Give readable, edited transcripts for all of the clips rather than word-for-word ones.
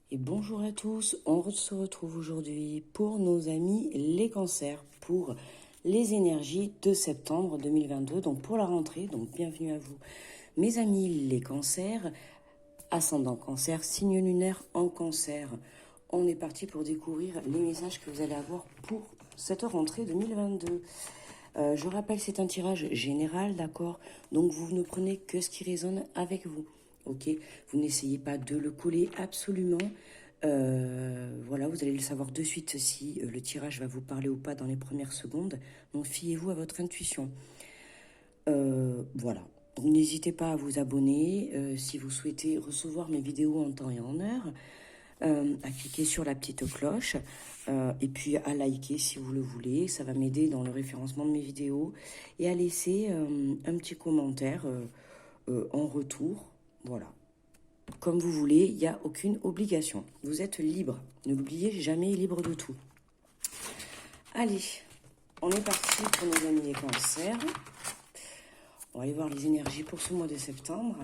Et bonjour à tous, on se retrouve aujourd'hui pour nos amis les cancers, pour les énergies de septembre 2022, donc pour la rentrée, donc bienvenue à vous. Mes amis les cancers, ascendant cancer, signe lunaire en cancer, on est parti pour découvrir les messages que vous allez avoir pour cette rentrée 2022. Je rappelle, c'est un tirage général, d'accord? Donc vous ne prenez que ce qui résonne avec vous, ok? Vous n'essayez pas de le coller absolument. Voilà, vous allez le savoir de suite si le tirage va vous parler ou pas dans les premières secondes. Donc fiez-vous à votre intuition. Voilà. Donc n'hésitez pas à vous abonner si vous souhaitez recevoir mes vidéos en temps et en heure. À cliquer sur la petite cloche et puis à liker si vous le voulez. Ça va m'aider dans le référencement de mes vidéos et à laisser un petit commentaire en retour. Voilà. Comme vous voulez, il n'y a aucune obligation. Vous êtes libre. Ne l'oubliez jamais, libre de tout. Allez, on est parti pour nos amis les cancers. On va aller voir les énergies pour ce mois de septembre.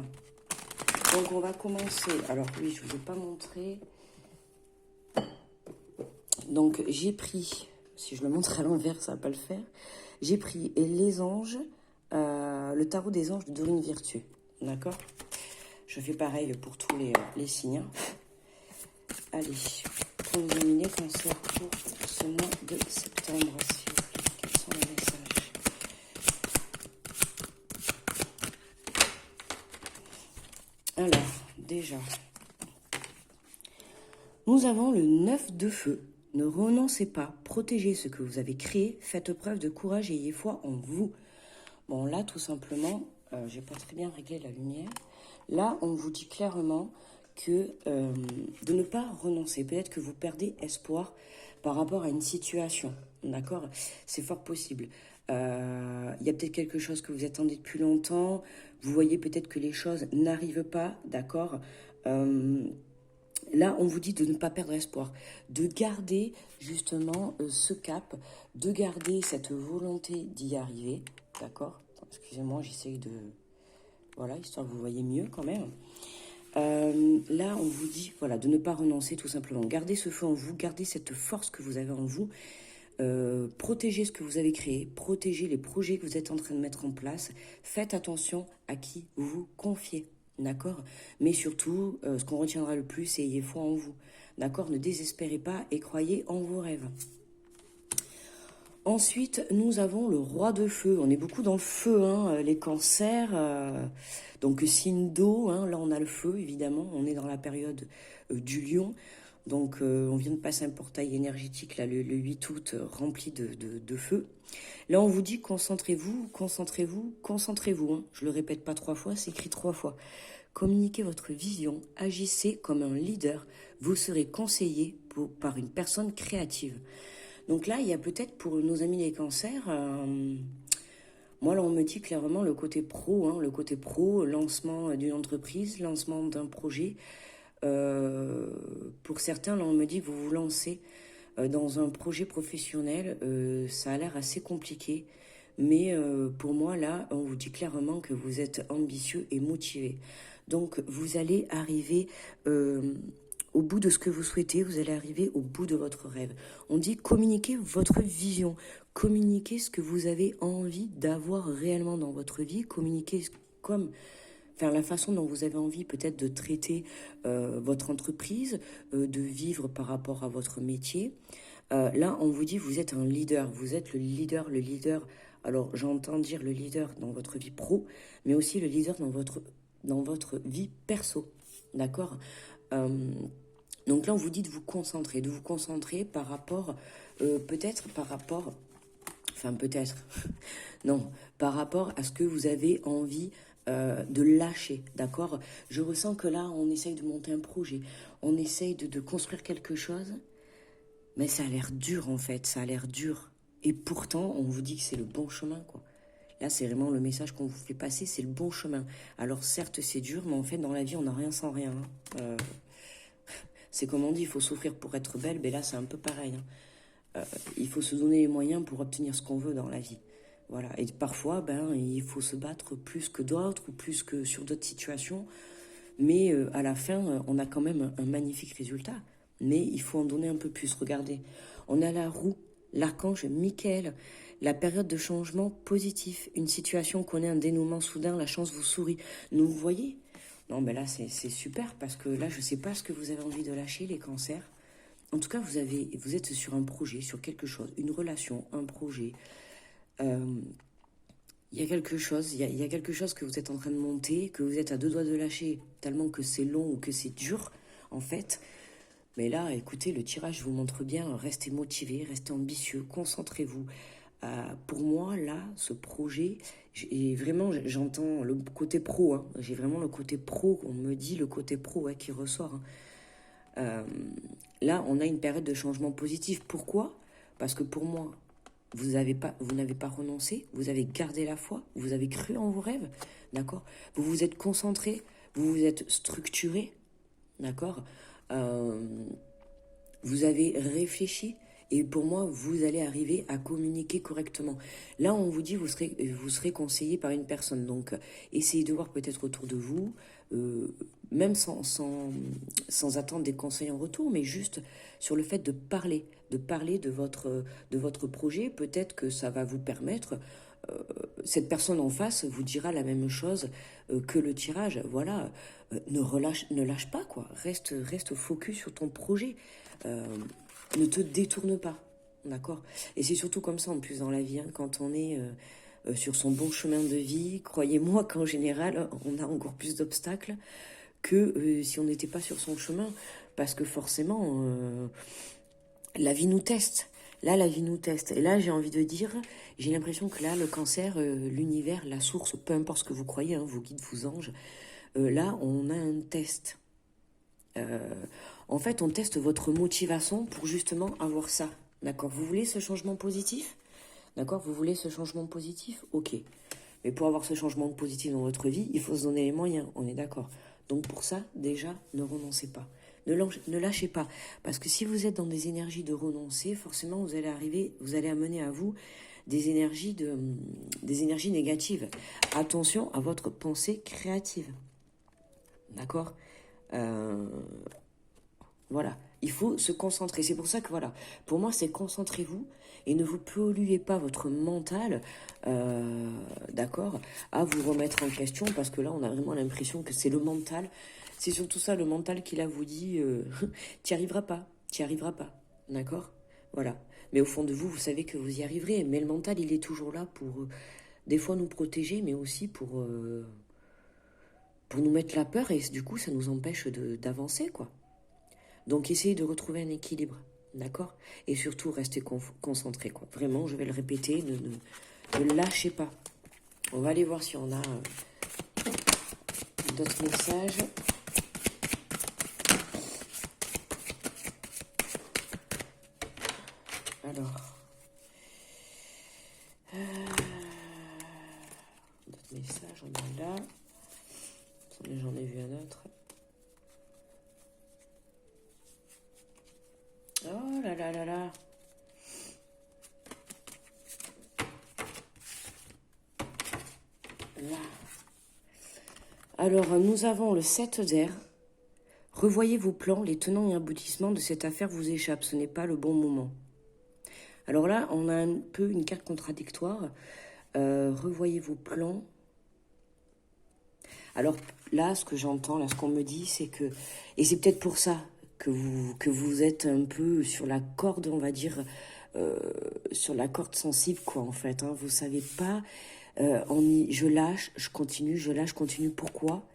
Donc on va commencer. Alors oui, je ne vous ai pas montré. Donc j'ai pris, si je le montre à l'envers, ça ne va pas le faire. J'ai pris les anges, le tarot des anges de Dorine Virtue. D'accord? Je fais pareil pour tous les signes. Allez, pour nous amis les cancers pour ce mois de septembre, s'il vous plaît. Quels sont les messages? Alors, déjà, nous avons le 9 de feu. Ne renoncez pas, protégez ce que vous avez créé, faites preuve de courage et ayez foi en vous. Bon, là, tout simplement, j'ai pas très bien réglé la lumière. Là, on vous dit clairement que de ne pas renoncer. Peut-être que vous perdez espoir par rapport à une situation, d'accord? C'est fort possible. Il y a peut-être quelque chose que vous attendez depuis longtemps. Vous voyez peut-être que les choses n'arrivent pas, d'accord? Là, on vous dit de ne pas perdre espoir, de garder justement ce cap, de garder cette volonté d'y arriver, d'accord? Excusez-moi, j'essaye de... Voilà, histoire que vous voyez mieux quand même. Là, on vous dit voilà, de ne pas renoncer tout simplement. Gardez ce feu en vous, gardez cette force que vous avez en vous. Protégez ce que vous avez créé, protégez les projets que vous êtes en train de mettre en place. Faites attention à qui vous vous confiez. D'accord? Mais surtout, ce qu'on retiendra le plus, c'est ayez foi en vous. D'accord? Ne désespérez pas et croyez en vos rêves. Ensuite, nous avons le roi de feu. On est beaucoup dans le feu, hein, les cancers. Donc, signe d'eau, hein, là on a le feu, évidemment. On est dans la période du lion. Donc, on vient de passer un portail énergétique, là, le 8 août, rempli de feu. Là, on vous dit concentrez-vous, concentrez-vous, concentrez-vous. Hein. Je le répète pas 3 fois, c'est écrit 3 fois. Communiquez votre vision, agissez comme un leader. Vous serez conseillé par une personne créative. Donc là, il y a peut-être pour nos amis les cancers, moi là on me dit clairement le côté pro, hein, le côté pro, lancement d'une entreprise, lancement d'un projet. Pour certains, là on me dit que vous vous lancez dans un projet professionnel, ça a l'air assez compliqué. Mais pour moi, là, on vous dit clairement que vous êtes ambitieux et motivé. Donc, vous allez arriver au bout de ce que vous souhaitez, vous allez arriver au bout de votre rêve. On dit communiquer votre vision, communiquer ce que vous avez envie d'avoir réellement dans votre vie, communiquer comme... Enfin, la façon dont vous avez envie peut-être de traiter votre entreprise, de vivre par rapport à votre métier. Là, on vous dit vous êtes un leader, vous êtes le leader, le leader. Alors, j'entends dire le leader dans votre vie pro, mais aussi le leader dans votre vie perso. D'accord? Donc là, on vous dit de vous concentrer par rapport, peut-être par rapport, enfin peut-être, non, par rapport à ce que vous avez envie de lâcher, d'accord? Je ressens que là, on essaye de monter un projet, on essaye de construire quelque chose, mais ça a l'air dur en fait, ça a l'air dur. Et pourtant, on vous dit que c'est le bon chemin, quoi. Là, c'est vraiment le message qu'on vous fait passer, c'est le bon chemin. Alors certes, c'est dur, mais en fait, dans la vie, on n'a rien sans rien. Hein. C'est comme on dit, il faut souffrir pour être belle, mais là, c'est un peu pareil. Hein. Il faut se donner les moyens pour obtenir ce qu'on veut dans la vie. Voilà. Et parfois, il faut se battre plus que d'autres, ou plus que sur d'autres situations. Mais à la fin, on a quand même un magnifique résultat. Mais il faut en donner un peu plus. Regardez, on a la roue, l'archange Michael, la période de changement positif, une situation connaît un dénouement soudain, la chance vous sourit. Nous, vous voyez? Non, mais là, c'est super parce que là, je ne sais pas ce que vous avez envie de lâcher, les cancers. En tout cas, vous êtes sur un projet, sur quelque chose, une relation, un projet. Euh, il y a quelque chose, il y a quelque chose que vous êtes en train de monter, que vous êtes à deux doigts de lâcher, tellement que c'est long ou que c'est dur, en fait. Mais là, écoutez, le tirage vous montre bien, restez motivé, restez ambitieux, concentrez-vous. Pour moi, là, ce projet, et vraiment, j'entends le côté pro, hein. J'ai vraiment le côté pro, on me dit le côté pro ouais, qui ressort. Hein. Là, on a une période de changement positif. Pourquoi? Parce que pour moi, vous n'avez pas renoncé, vous avez gardé la foi, vous avez cru en vos rêves, d'accord? Vous vous êtes concentré, vous vous êtes structuré, d'accord? Vous avez réfléchi et pour moi, vous allez arriver à communiquer correctement. Là, on vous dit vous serez conseillé par une personne. Donc, essayez de voir peut-être autour de vous, même sans attendre des conseils en retour, mais juste sur le fait de parler de votre projet. Peut-être que ça va vous permettre cette personne en face vous dira la même chose que le tirage. Voilà, ne lâche pas, quoi. Reste focus sur ton projet. Ne te détourne pas, d'accord? Et c'est surtout comme ça, en plus, dans la vie, hein, quand on est sur son bon chemin de vie, croyez-moi qu'en général, on a encore plus d'obstacles que si on n'était pas sur son chemin, parce que forcément, la vie nous teste. Là, la vie nous teste. Et là, j'ai envie de dire, j'ai l'impression que là, le cancer, l'univers, la source, peu importe ce que vous croyez, hein, vos guides, vos anges, là, on a un test. En fait, on teste votre motivation pour justement avoir ça. D'accord? Vous voulez ce changement positif? D'accord? Vous voulez ce changement positif? Ok. Mais pour avoir ce changement positif dans votre vie, il faut se donner les moyens. On est d'accord? Donc pour ça, déjà, ne renoncez pas. Ne lâchez pas. Parce que si vous êtes dans des énergies de renoncer, forcément, vous allez amener à vous des énergies négatives. Attention à votre pensée créative. D'accord? Voilà, il faut se concentrer. C'est pour ça que voilà, pour moi c'est concentrez-vous et ne vous polluez pas votre mental, d'accord, à vous remettre en question parce que là on a vraiment l'impression que c'est le mental. C'est surtout ça, le mental qui là vous dit t'y arriveras pas, d'accord? Voilà. Mais au fond de vous, vous savez que vous y arriverez. Mais le mental, il est toujours là pour des fois nous protéger, mais aussi pour nous mettre la peur et du coup ça nous empêche d'avancer, quoi. Donc, essayez de retrouver un équilibre, d'accord? Et surtout, restez concentré, quoi. Vraiment, je vais le répéter, ne lâchez pas. On va aller voir si on a d'autres messages. Alors, d'autres messages, on est là. J'en ai vu un autre. Oh là là là là. Là. Alors, nous avons le 7 d'air. Revoyez vos plans, les tenants et aboutissements de cette affaire vous échappent. Ce n'est pas le bon moment. Alors là, on a un peu une carte contradictoire. Revoyez vos plans. Alors là, ce que j'entends, là, ce qu'on me dit, c'est que... Et c'est peut-être pour ça que vous êtes un peu sur la corde, on va dire, sur la corde sensible, quoi, en fait. Hein. Vous savez pas, je lâche, je continue, je lâche, je continue. Pourquoi?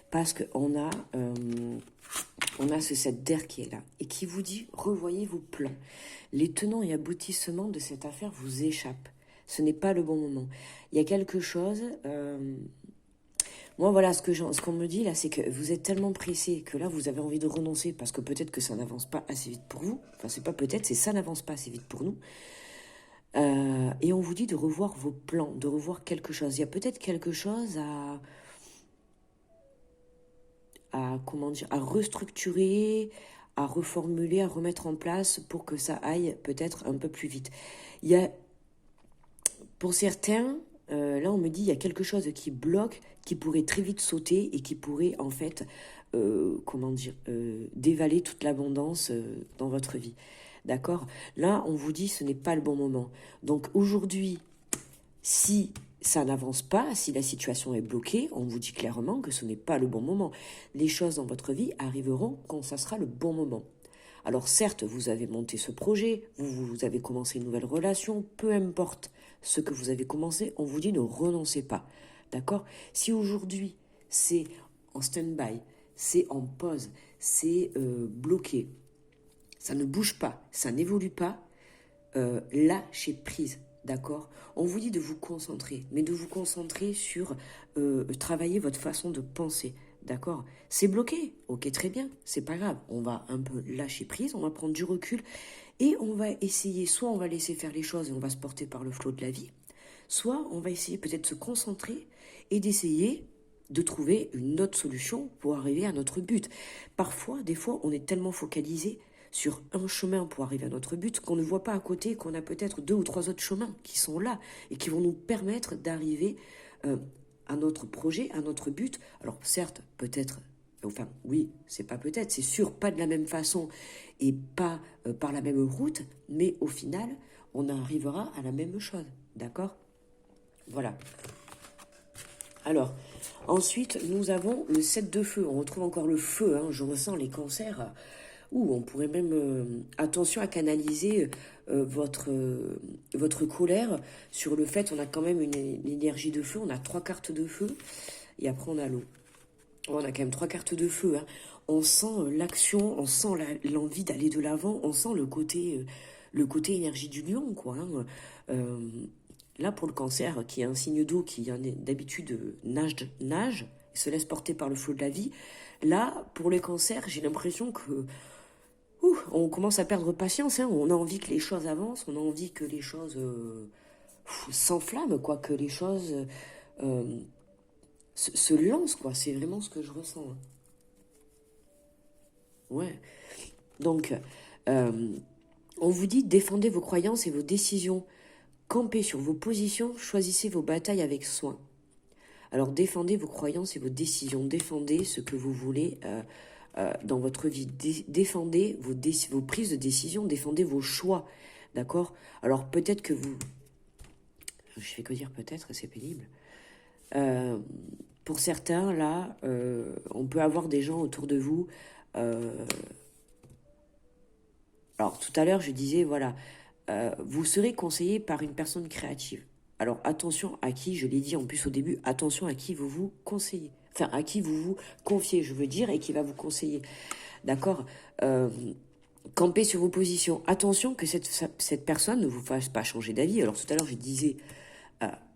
Parce qu'on a ce 7 d'air qui est là et qui vous dit, revoyez vos plans. Les tenants et aboutissements de cette affaire vous échappent. Ce n'est pas le bon moment. Il y a quelque chose... Moi, voilà, ce qu'on me dit là, c'est que vous êtes tellement pressé que là, vous avez envie de renoncer parce que peut-être que ça n'avance pas assez vite pour vous. Enfin, c'est pas peut-être, c'est ça n'avance pas assez vite pour nous. Et on vous dit de revoir vos plans, de revoir quelque chose. Il y a peut-être quelque chose comment dire, à restructurer, à reformuler, à remettre en place pour que ça aille peut-être un peu plus vite. Il y a, pour certains... là, on me dit il y a quelque chose qui bloque, qui pourrait très vite sauter et qui pourrait, en fait, comment dire, dévaler toute l'abondance dans votre vie. D'accord? Là, on vous dit ce n'est pas le bon moment. Donc, aujourd'hui, si ça n'avance pas, si la situation est bloquée, on vous dit clairement que ce n'est pas le bon moment. Les choses dans votre vie arriveront quand ça sera le bon moment. Alors certes, vous avez monté ce projet, vous avez commencé une nouvelle relation, peu importe ce que vous avez commencé, on vous dit ne renoncez pas. D'accord? Si aujourd'hui c'est en stand-by, c'est en pause, c'est bloqué, ça ne bouge pas, ça n'évolue pas, lâchez prise. D'accord? On vous dit de vous concentrer, mais de vous concentrer sur travailler votre façon de penser. D'accord? C'est bloqué. Ok, très bien. C'est pas grave. On va un peu lâcher prise, on va prendre du recul et on va essayer, soit on va laisser faire les choses et on va se porter par le flot de la vie, soit on va essayer peut-être de se concentrer et d'essayer de trouver une autre solution pour arriver à notre but. Parfois, des fois, on est tellement focalisé sur un chemin pour arriver à notre but qu'on ne voit pas à côté qu'on a peut-être 2 ou 3 autres chemins qui sont là et qui vont nous permettre d'arriver à notre projet, à notre but. Alors certes, peut-être, enfin oui, c'est pas peut-être, c'est sûr, pas de la même façon et pas par la même route, mais au final, on arrivera à la même chose, d'accord? Voilà. Alors, ensuite, nous avons le 7 de feu. On retrouve encore le feu, hein. Je ressens les cancers. Ou on pourrait même, attention à canaliser votre colère sur le fait, on a quand même une énergie de feu, on a 3 cartes de feu, et après on a l'eau. On a quand même 3 cartes de feu, hein. On sent l'action, on sent l'envie d'aller de l'avant, on sent le côté énergie du lion, quoi, hein. Là, pour le cancer, qui est un signe d'eau, qui d'habitude nage, et se laisse porter par le flot de la vie, là, pour les cancers, j'ai l'impression que on commence à perdre patience, hein. On a envie que les choses avancent, on a envie que les choses s'enflamment, quoi, que les choses se lancent, quoi. C'est vraiment ce que je ressens, hein. Ouais. Donc, on vous dit défendez vos croyances et vos décisions, campez sur vos positions, choisissez vos batailles avec soin. Alors, défendez vos croyances et vos décisions, défendez ce que vous voulez dans votre vie. Défendez vos prises de décision, défendez vos choix, d'accord? Alors peut-être que vous... Je fais que dire peut-être, c'est pénible. Pour certains, là, on peut avoir des gens autour de vous. Alors tout à l'heure, je disais, voilà, vous serez conseillé par une personne créative. Alors attention à qui, je l'ai dit en plus au début, attention à qui vous vous conseillez. Enfin, à qui vous vous confiez, je veux dire, et qui va vous conseiller. D'accord? Campez sur vos positions. Attention que cette personne ne vous fasse pas changer d'avis. Alors tout à l'heure, je disais,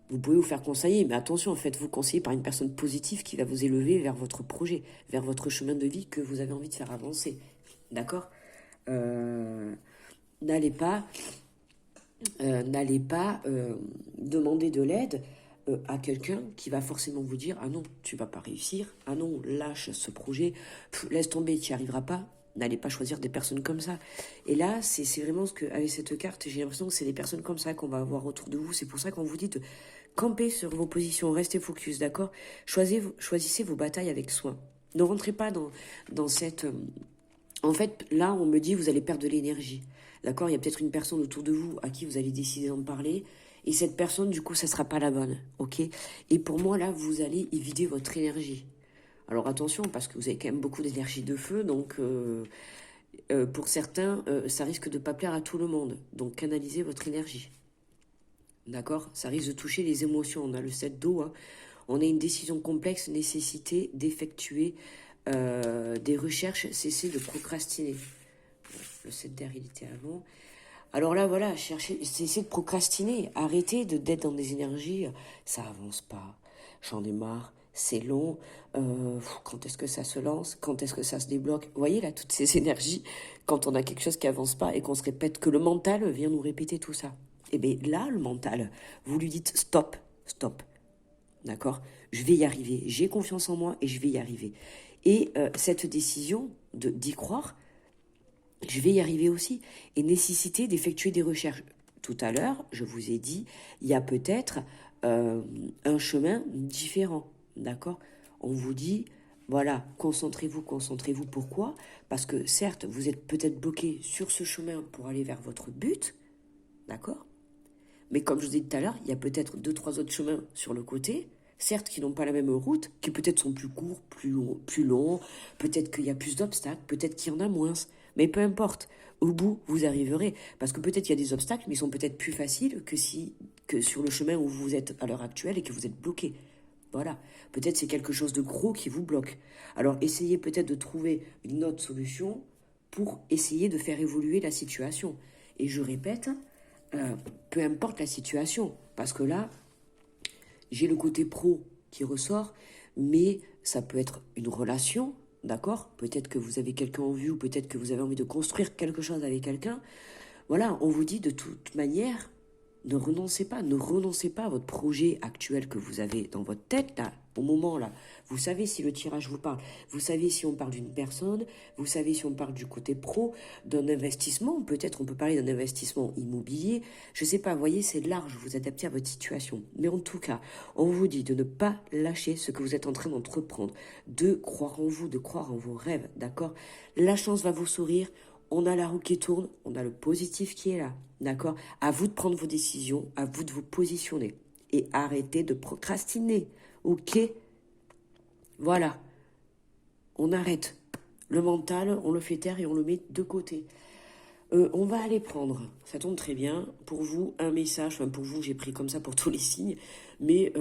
vous pouvez vous faire conseiller, mais attention, faites-vous conseiller par une personne positive qui va vous élever vers votre projet, vers votre chemin de vie que vous avez envie de faire avancer. D'accord? N'allez pas demander de l'aide à quelqu'un qui va forcément vous dire « Ah non, tu vas pas réussir. Ah non, lâche ce projet. Laisse tomber, tu n'y arriveras pas. » N'allez pas choisir des personnes comme ça. Et là, c'est vraiment ce que, avec cette carte, j'ai l'impression que c'est des personnes comme ça qu'on va avoir autour de vous. C'est pour ça qu'on vous dit de camper sur vos positions, restez focus, d'accord? Choisissez vos batailles avec soin. Ne rentrez pas dans cette... En fait, là, on me dit vous allez perdre de l'énergie. D'accord? Il y a peut-être une personne autour de vous à qui vous allez décider d'en parler. Et cette personne, du coup, ça ne sera pas la bonne. Ok? Et pour moi, là, vous allez y vider votre énergie. Alors attention, parce que vous avez quand même beaucoup d'énergie de feu. Donc, pour certains, ça risque de ne pas plaire à tout le monde. Donc, canalisez votre énergie. D'accord? Ça risque de toucher les émotions. On a le 7 d'eau. Hein. On a une décision complexe, nécessité d'effectuer des recherches, cessez de procrastiner. Le 7 d'air, il était avant. Alors là, voilà, cessez de procrastiner. Arrêtez d'être dans des énergies. Ça avance pas. J'en ai marre. C'est long. Quand est-ce que ça se lance? Quand est-ce que ça se débloque? Vous voyez là, toutes ces énergies, quand on a quelque chose qui avance pas et qu'on se répète, que le mental vient nous répéter tout ça. Et bien là, le mental, vous lui dites stop, stop. D'accord? Je vais y arriver. J'ai confiance en moi et je vais y arriver. Et cette décision d'y croire, je vais y arriver aussi. Et nécessité d'effectuer des recherches. Tout à l'heure, je vous ai dit, il y a peut-être un chemin différent, d'accord? On vous dit, voilà, concentrez-vous, concentrez-vous. Pourquoi? Parce que certes, vous êtes peut-être bloqué sur ce chemin pour aller vers votre but, d'accord? Mais comme je vous ai dit tout à l'heure, il y a peut-être 2, 3 autres chemins sur le côté, certes qui n'ont pas la même route, qui peut-être sont plus courts, plus longs, peut-être qu'il y a plus d'obstacles, peut-être qu'il y en a moins, mais peu importe. Au bout, vous arriverez. Parce que peut-être il y a des obstacles, mais ils sont peut-être plus faciles que sur le chemin où vous êtes à l'heure actuelle et que vous êtes bloqué. Voilà. Peut-être c'est quelque chose de gros qui vous bloque. Alors essayez peut-être de trouver une autre solution pour essayer de faire évoluer la situation. Et je répète, peu importe la situation. Parce que là, j'ai le côté pro qui ressort, mais ça peut être une relation, d'accord? Peut-être que vous avez quelqu'un en vue ou peut-être que vous avez envie de construire quelque chose avec quelqu'un. Voilà, on vous dit de toute manière, ne renoncez pas à votre projet actuel que vous avez dans votre tête, là, au moment, là. Vous savez si le tirage vous parle, vous savez si on parle d'une personne, vous savez si on parle du côté pro, d'un investissement, peut-être on peut parler d'un investissement immobilier, je sais pas, vous voyez, c'est large, vous adaptez à votre situation. Mais en tout cas, on vous dit de ne pas lâcher ce que vous êtes en train d'entreprendre, de croire en vous, de croire en vos rêves, d'accord? La chance va vous sourire, on a la roue qui tourne, on a le positif qui est là, d'accord? À vous de prendre vos décisions, à vous de vous positionner. Et arrêtez de procrastiner, ok? Voilà, on arrête. Le mental, on le fait taire et on le met de côté. On va aller prendre, ça tombe très bien, pour vous, un message, enfin pour vous, j'ai pris comme ça pour tous les signes, mais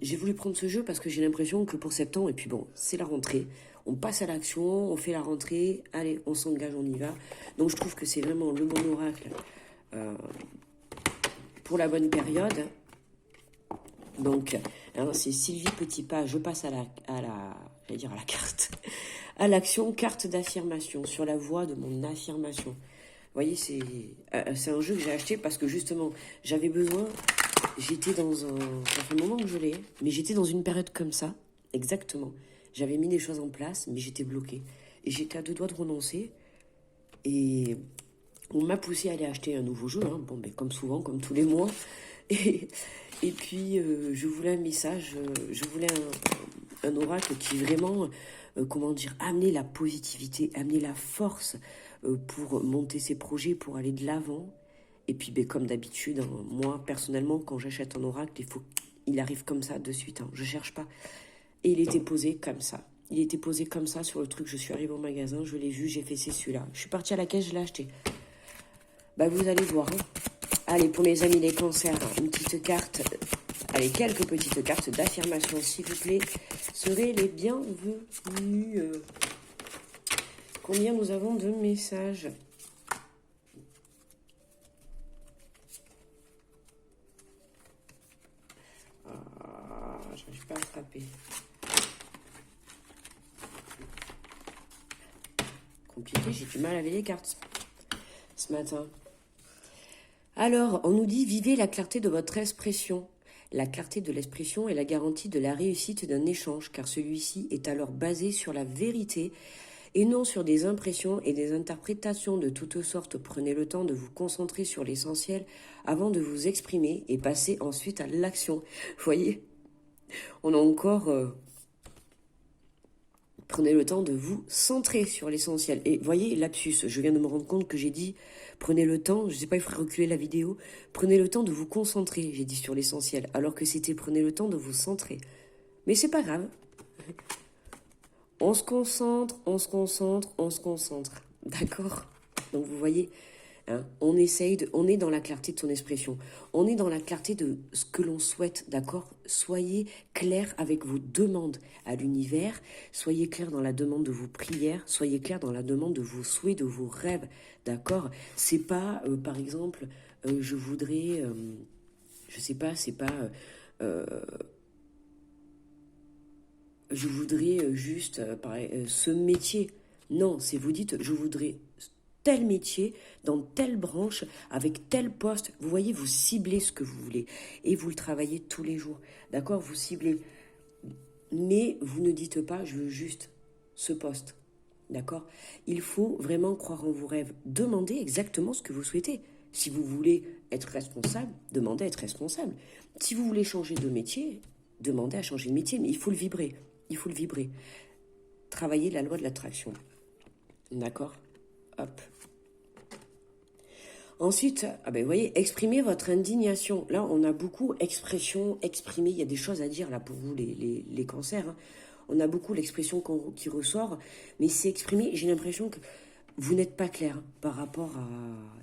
j'ai voulu prendre ce jeu parce que j'ai l'impression que pour septembre, et puis bon, c'est la rentrée, on passe à l'action, on fait la rentrée, allez, on s'engage, on y va. Donc je trouve que c'est vraiment le bon oracle pour la bonne période. Donc, hein, c'est Sylvie Petitpas, je passe j'allais dire à la carte, à l'action, carte d'affirmation, sur la voie de mon affirmation. Vous voyez, c'est un jeu que j'ai acheté parce que justement, j'avais besoin, j'étais dans un... Ça fait un moment que je l'ai, mais j'étais dans une période comme ça, exactement. J'avais mis des choses en place, mais j'étais bloquée. Et j'étais à 2 doigts de renoncer. Et on m'a poussé à aller acheter un nouveau jeu, hein. Bon, ben, comme souvent, comme tous les mois. Et puis, je voulais un message, je voulais un oracle qui vraiment, comment dire, amener la positivité, amener la force pour monter ses projets, pour aller de l'avant. Et puis, ben, comme d'habitude, hein, moi, personnellement, quand j'achète un oracle, il arrive comme ça de suite, hein, je cherche pas. Et il était posé comme ça. Il était posé comme ça sur le truc. Je suis arrivée au magasin, je l'ai vu, j'ai fait c'est celui-là. Je suis partie à la caisse, je l'ai acheté. Bah, vous allez voir, hein. Allez, pour mes amis les cancers, une petite carte, allez, quelques petites cartes d'affirmation, s'il vous plaît, seraient les bienvenus. Combien nous avons de messages? Je n'arrive pas à attraper. Compliqué, j'ai du mal à lire les cartes ce matin. Alors, on nous dit, vivez la clarté de votre expression. La clarté de l'expression est la garantie de la réussite d'un échange, car celui-ci est alors basé sur la vérité et non sur des impressions et des interprétations de toutes sortes. Prenez le temps de vous concentrer sur l'essentiel avant de vous exprimer et passez ensuite à l'action. Vous voyez, on a encore... Prenez le temps de vous centrer sur l'essentiel. Et voyez, lapsus, je viens de me rendre compte que j'ai dit, prenez le temps, je ne sais pas, il faudrait reculer la vidéo, prenez le temps de vous concentrer, j'ai dit sur l'essentiel, alors que c'était prenez le temps de vous centrer. Mais c'est pas grave. On se concentre, on se concentre, on se concentre. D'accord? Donc vous voyez, hein, on est dans la clarté de son expression. On est dans la clarté de ce que l'on souhaite, d'accord? Soyez clair avec vos demandes à l'univers. Soyez clair dans la demande de vos prières. Soyez clair dans la demande de vos souhaits, de vos rêves, d'accord? C'est pas, par exemple, je voudrais, je sais pas, c'est pas... je voudrais juste ce métier. Non, c'est vous dites, je voudrais tel métier, dans telle branche, avec tel poste. Vous voyez, vous ciblez ce que vous voulez. Et vous le travaillez tous les jours. D'accord? Vous ciblez. Mais vous ne dites pas, je veux juste ce poste. D'accord? Il faut vraiment croire en vos rêves. Demandez exactement ce que vous souhaitez. Si vous voulez être responsable, demandez à être responsable. Si vous voulez changer de métier, demandez à changer de métier, mais il faut le vibrer. Il faut le vibrer. Travaillez la loi de l'attraction. D'accord? Hop. Ensuite, vous voyez, exprimez votre indignation. Là, on a beaucoup expression, exprimer. Il y a des choses à dire là pour vous, les cancers. Hein. On a beaucoup l'expression qui ressort, mais c'est exprimé. J'ai l'impression que vous n'êtes pas clair par rapport à...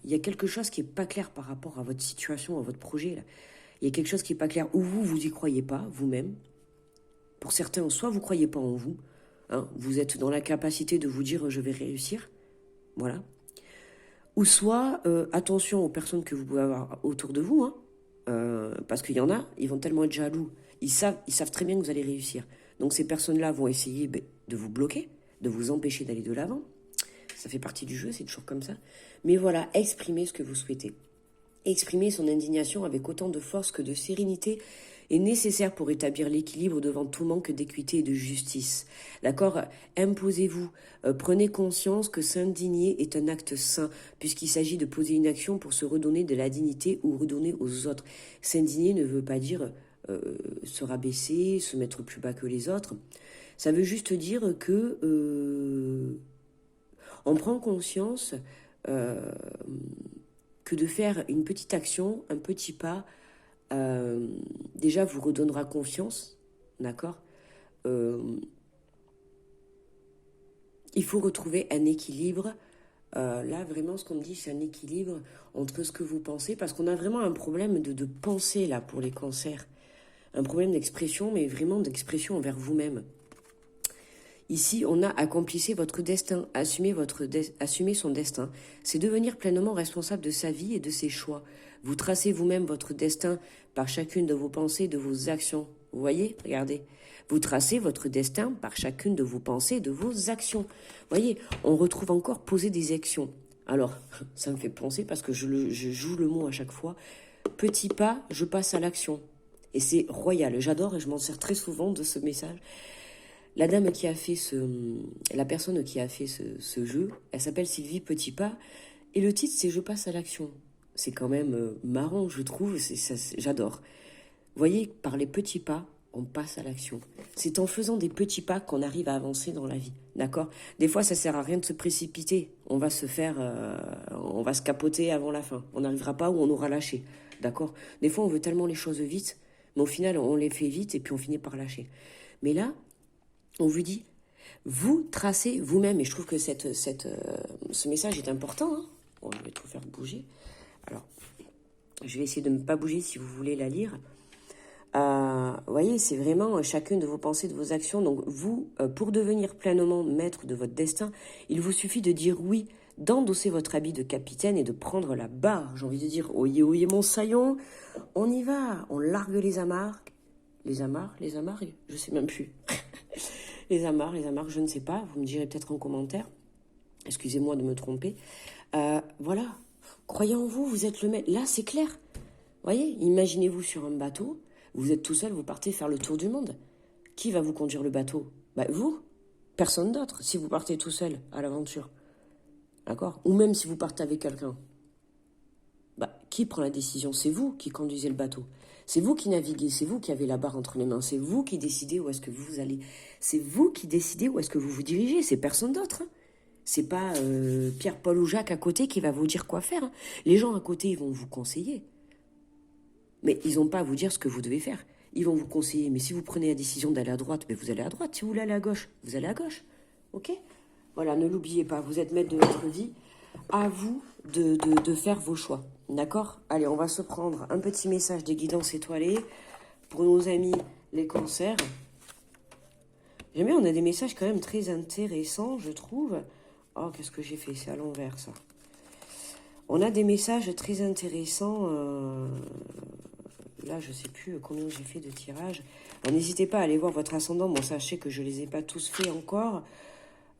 Il y a quelque chose qui n'est pas clair par rapport à votre situation, à votre projet. Là. Il y a quelque chose qui n'est pas clair. Ou vous y croyez pas, vous-même. Pour certains, soit vous ne croyez pas en vous. Hein, vous êtes dans la capacité de vous dire « je vais réussir ». Voilà. Ou soit, attention aux personnes que vous pouvez avoir autour de vous. Hein, parce qu'il y en a, ils vont tellement être jaloux. Ils savent très bien que vous allez réussir. Donc ces personnes-là vont essayer de vous bloquer, de vous empêcher d'aller de l'avant. Ça fait partie du jeu, c'est toujours comme ça. Mais voilà, exprimez ce que vous souhaitez. Exprimer son indignation avec autant de force que de sérénité est nécessaire pour établir l'équilibre devant tout manque d'équité et de justice. D'accord? Imposez-vous. Prenez conscience que s'indigner est un acte sain, puisqu'il s'agit de poser une action pour se redonner de la dignité ou redonner aux autres. S'indigner ne veut pas dire se rabaisser, se mettre plus bas que les autres. Ça veut juste dire que on prend conscience que de faire une petite action, un petit pas, déjà vous redonnera confiance, d'accord? Il faut retrouver un équilibre. Là, vraiment, ce qu'on me dit, c'est un équilibre entre ce que vous pensez, parce qu'on a vraiment un problème de pensée, là, pour les cancers. Un problème d'expression, mais vraiment d'expression envers vous-même. Ici, on a accomplissez votre destin, assumez son destin. C'est devenir pleinement responsable de sa vie et de ses choix. Vous tracez vous-même votre destin par chacune de vos pensées, de vos actions. Vous voyez, regardez. Vous tracez votre destin par chacune de vos pensées, de vos actions. Vous voyez, on retrouve encore poser des actions. Alors, ça me fait penser parce que je joue le mot à chaque fois. Petit pas, je passe à l'action. Et c'est royal. J'adore et je m'en sers très souvent de ce message. La dame qui a fait la personne qui a fait ce jeu, elle s'appelle Sylvie Petitpas, et le titre c'est « Je passe à l'action ». C'est quand même marrant, je trouve, j'adore. Vous voyez, par les petits pas, on passe à l'action. C'est en faisant des petits pas qu'on arrive à avancer dans la vie, d'accord? Des fois, ça sert à rien de se précipiter. On va se capoter avant la fin. On n'arrivera pas où on aura lâché, d'accord? Des fois, on veut tellement les choses vite, mais au final, on les fait vite et puis on finit par lâcher. Mais là, on vous dit, vous tracez vous-même, et je trouve que ce message est important. Hein. On va tout faire bouger. Alors, je vais essayer de ne pas bouger si vous voulez la lire. Vous voyez, c'est vraiment chacune de vos pensées, de vos actions. Donc vous, pour devenir pleinement maître de votre destin, il vous suffit de dire oui, d'endosser votre habit de capitaine et de prendre la barre. J'ai envie de dire, oyez, oyez mon saillon, on y va, on largue les amarres. Les amarres, je sais même plus. Les amarres, je ne sais pas. Vous me direz peut-être en commentaire. Excusez-moi de me tromper. Voilà. Croyez en vous, vous êtes le maître. Là, c'est clair. Vous voyez, imaginez-vous sur un bateau. Vous êtes tout seul, vous partez faire le tour du monde. Qui va vous conduire le bateau? Vous. Personne d'autre, si vous partez tout seul à l'aventure. D'accord? Ou même si vous partez avec quelqu'un. Qui prend la décision? C'est vous qui conduisez le bateau. C'est vous qui naviguez, c'est vous qui avez la barre entre les mains, c'est vous qui décidez où est-ce que vous allez. C'est vous qui décidez où est-ce que vous vous dirigez, c'est personne d'autre. Hein. C'est pas Pierre, Paul ou Jacques à côté qui va vous dire quoi faire. Hein. Les gens à côté, ils vont vous conseiller. Mais ils n'ont pas à vous dire ce que vous devez faire. Ils vont vous conseiller. Mais si vous prenez la décision d'aller à droite, vous allez à droite. Si vous voulez aller à gauche, vous allez à gauche. Ok? Voilà, ne l'oubliez pas, vous êtes maître de votre vie. À vous de faire vos choix. D'accord? Allez, on va se prendre un petit message des guidances étoilées pour nos amis les cancers. J'aime bien, on a des messages quand même très intéressants, je trouve. Oh, qu'est-ce que j'ai fait? C'est à l'envers, ça. On a des messages très intéressants. Là, je ne sais plus combien j'ai fait de tirages. N'hésitez pas à aller voir votre ascendant. Bon, sachez que je ne les ai pas tous faits encore.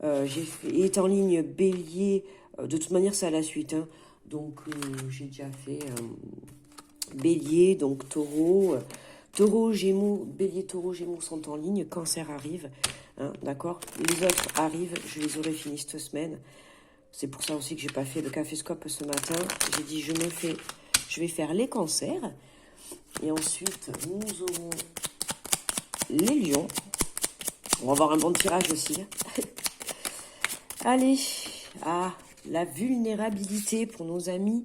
Il est en ligne Bélier. De toute manière, c'est à la suite. Hein. Donc, j'ai déjà fait Bélier, donc Taureau. Taureau, Gémeaux, Bélier, Taureau, Gémeaux sont en ligne. Cancer arrive. Hein, d'accord? Les autres arrivent. Je les aurai finis cette semaine. C'est pour ça aussi que j'ai pas fait le caféscope ce matin. J'ai dit, je vais faire les cancers. Et ensuite, nous aurons les lions. On va avoir un bon tirage aussi. Allez, la vulnérabilité pour nos amis.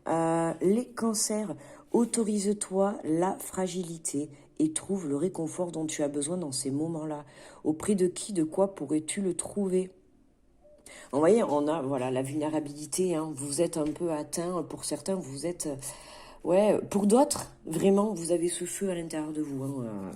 Les cancers, autorise-toi la fragilité et trouve le réconfort dont tu as besoin dans ces moments-là. Auprès de qui, de quoi pourrais-tu le trouver? Vous voyez, on a voilà, la vulnérabilité, hein, vous êtes un peu atteint, pour certains, vous êtes... ouais, pour d'autres, vraiment, vous avez ce feu à l'intérieur de vous. Hein,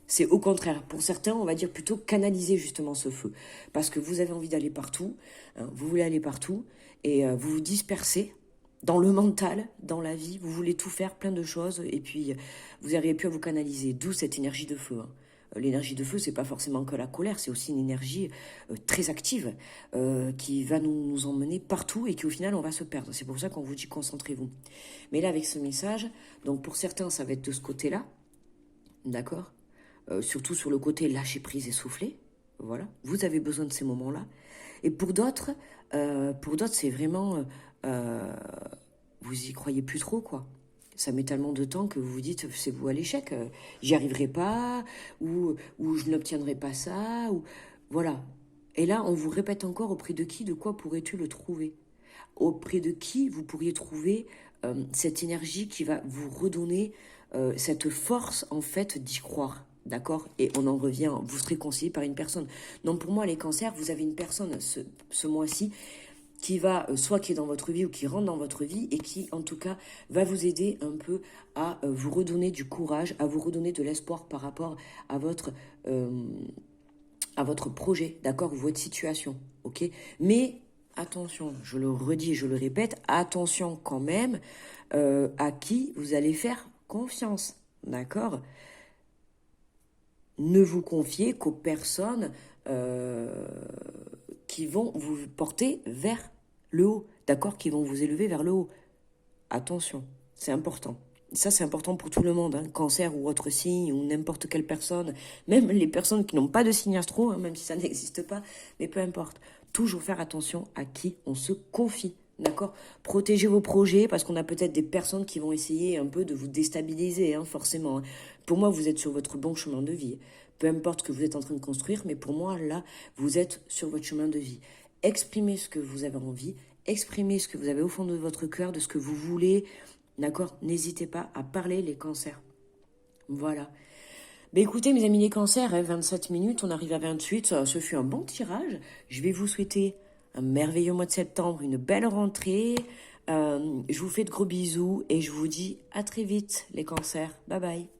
c'est au contraire, pour certains, on va dire plutôt canaliser justement ce feu. Parce que vous avez envie d'aller partout, hein, vous voulez aller partout, et vous vous dispersez dans le mental, dans la vie, vous voulez tout faire, plein de choses, et puis vous n'arrivez plus à vous canaliser, d'où cette énergie de feu. Hein. L'énergie de feu, c'est pas forcément que la colère, c'est aussi une énergie très active qui va nous emmener partout et qui au final on va se perdre. C'est pour ça qu'on vous dit concentrez-vous. Mais là avec ce message, donc pour certains ça va être de ce côté-là, d'accord, surtout sur le côté lâcher prise et souffler. Voilà, vous avez besoin de ces moments-là. Et pour d'autres c'est vraiment vous y croyez plus trop quoi. Ça met tellement de temps que vous vous dites, c'est vous à l'échec, j'y arriverai pas, ou je n'obtiendrai pas ça, ou voilà. Et là, on vous répète encore, auprès de qui, de quoi pourrais-tu le trouver? Auprès de qui vous pourriez trouver cette énergie qui va vous redonner cette force, en fait, d'y croire. D'accord? Et on en revient, vous serez conseillé par une personne. Donc pour moi, les cancers, vous avez une personne ce mois-ci qui va, soit qui est dans votre vie ou qui rentre dans votre vie et qui, en tout cas, va vous aider un peu à vous redonner du courage, à vous redonner de l'espoir par rapport à votre projet, d'accord, ou votre situation, ok? Mais attention, je le redis, je le répète, attention quand même à qui vous allez faire confiance, d'accord? Ne vous confiez qu'aux personnes qui vont vous porter vers le haut, d'accord, qui vont vous élever vers le haut. Attention, c'est important. Ça, c'est important pour tout le monde, hein, cancer ou autre signe, ou n'importe quelle personne, même les personnes qui n'ont pas de signe astro, hein, même si ça n'existe pas, mais peu importe. Toujours faire attention à qui on se confie, d'accord? Protégez vos projets, parce qu'on a peut-être des personnes qui vont essayer un peu de vous déstabiliser, hein, forcément. Hein. Pour moi, vous êtes sur votre bon chemin de vie. Peu importe ce que vous êtes en train de construire, mais pour moi, là, vous êtes sur votre chemin de vie. Exprimez ce que vous avez envie, exprimez ce que vous avez au fond de votre cœur, de ce que vous voulez, d'accord? N'hésitez pas à parler les cancers. Voilà. Mais écoutez, mes amis les cancers, 27 minutes, on arrive à 28, ce fut un bon tirage. Je vais vous souhaiter un merveilleux mois de septembre, une belle rentrée. Je vous fais de gros bisous et je vous dis à très vite les cancers. Bye bye.